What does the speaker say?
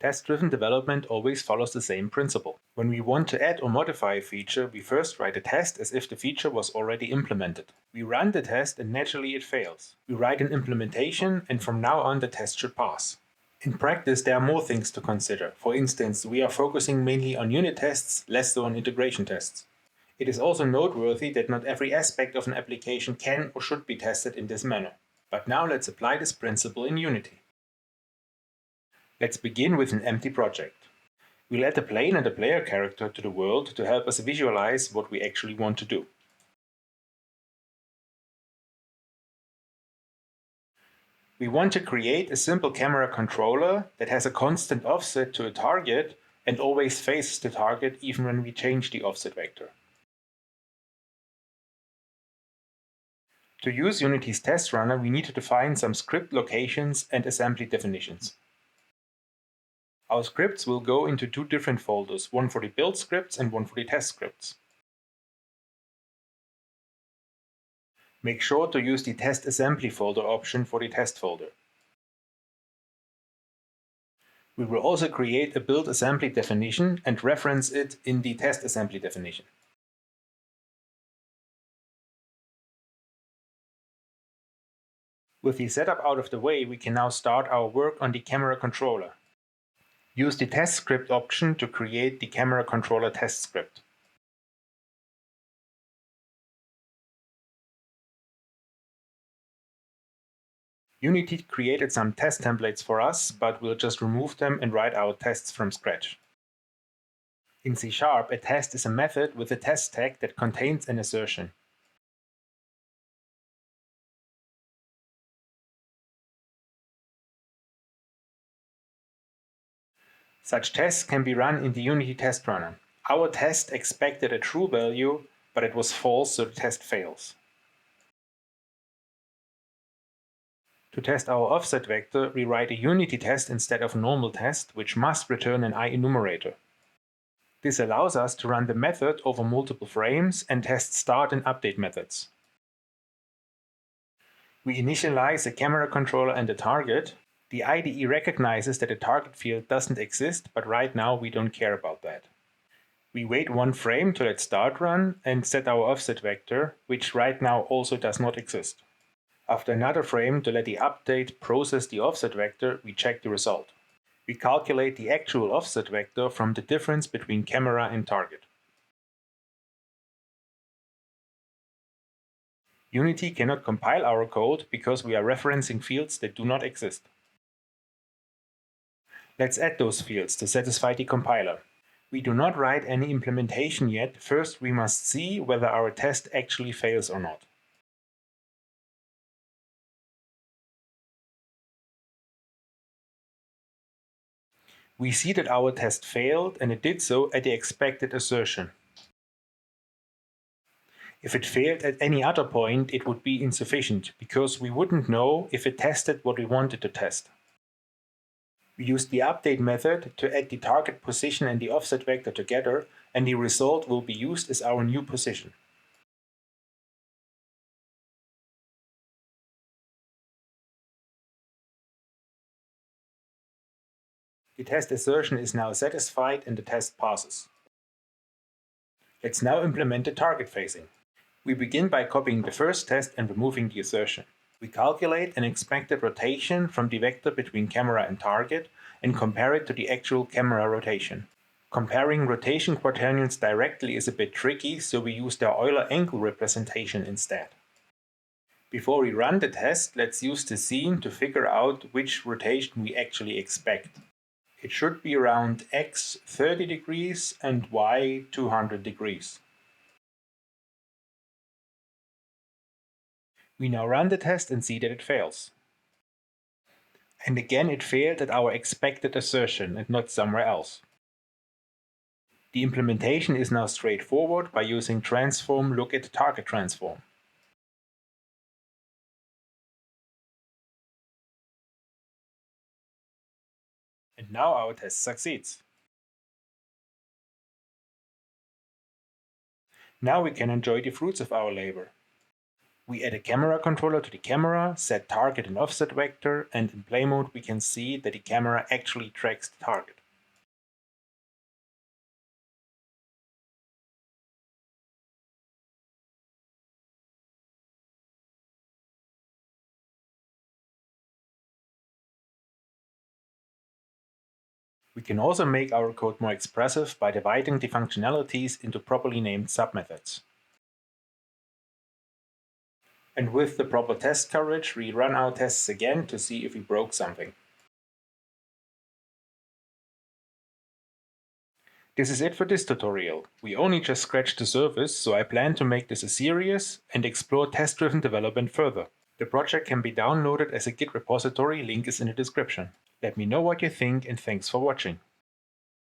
Test-driven development always follows the same principle. When we want to add or modify a feature, we first write a test as if the feature was already implemented. We run the test and naturally it fails. We write an implementation and from now on the test should pass. In practice, there are more things to consider. For instance, we are focusing mainly on unit tests, less so on integration tests. It is also noteworthy that not every aspect of an application can or should be tested in this manner. But now let's apply this principle in Unity. Let's begin with an empty project. We'll add a plane and a player character to the world to help us visualize what we actually want to do. We want to create a simple camera controller that has a constant offset to a target and always faces the target even when we change the offset vector. To use Unity's test runner, we need to define some script locations and assembly definitions. Our scripts will go into two different folders, one for the build scripts and one for the test scripts. Make sure to use the test assembly folder option for the test folder. We will also create a build assembly definition and reference it in the test assembly definition. With the setup out of the way, we can now start our work on the camera controller. Use the test script option to create the camera controller test script. Unity created some test templates for us, but we'll just remove them and write our tests from scratch. In C#, a test is a method with a test tag that contains an assertion. Such tests can be run in the Unity test runner. Our test expected a true value, but it was false, so the test fails. To test our offset vector, we write a Unity test instead of a normal test, which must return an IEnumerator. This allows us to run the method over multiple frames and test start and update methods. We initialize a camera controller and a target. The IDE recognizes that a target field doesn't exist, but right now we don't care about that. We wait one frame to let start run and set our offset vector, which right now also does not exist. After another frame to let the update process the offset vector, we check the result. We calculate the actual offset vector from the difference between camera and target. Unity cannot compile our code because we are referencing fields that do not exist. Let's add those fields to satisfy the compiler. We do not write any implementation yet. First, we must see whether our test actually fails or not. We see that our test failed, and it did so at the expected assertion. If it failed at any other point, it would be insufficient, because we wouldn't know if it tested what we wanted to test. We use the update method to add the target position and the offset vector together, and the result will be used as our new position. The test assertion is now satisfied and the test passes. Let's now implement the target phasing. We begin by copying the first test and removing the assertion. We calculate an expected rotation from the vector between camera and target and compare it to the actual camera rotation. Comparing rotation quaternions directly is a bit tricky, so we use the Euler angle representation instead. Before we run the test, let's use the scene to figure out which rotation we actually expect. It should be around x 30 degrees and y 200 degrees. We now run the test and see that it fails. And again it failed at our expected assertion and not somewhere else. The implementation is now straightforward by using transform look at target transform. And now our test succeeds. Now we can enjoy the fruits of our labor. We add a camera controller to the camera, set target and offset vector, and in play mode we can see that the camera actually tracks the target. We can also make our code more expressive by dividing the functionalities into properly named submethods. And with the proper test coverage, we run our tests again to see if we broke something. This is it for this tutorial. We only just scratched the surface, so I plan to make this a series and explore test-driven development further. The project can be downloaded as a Git repository, link is in the description. Let me know what you think and thanks for watching.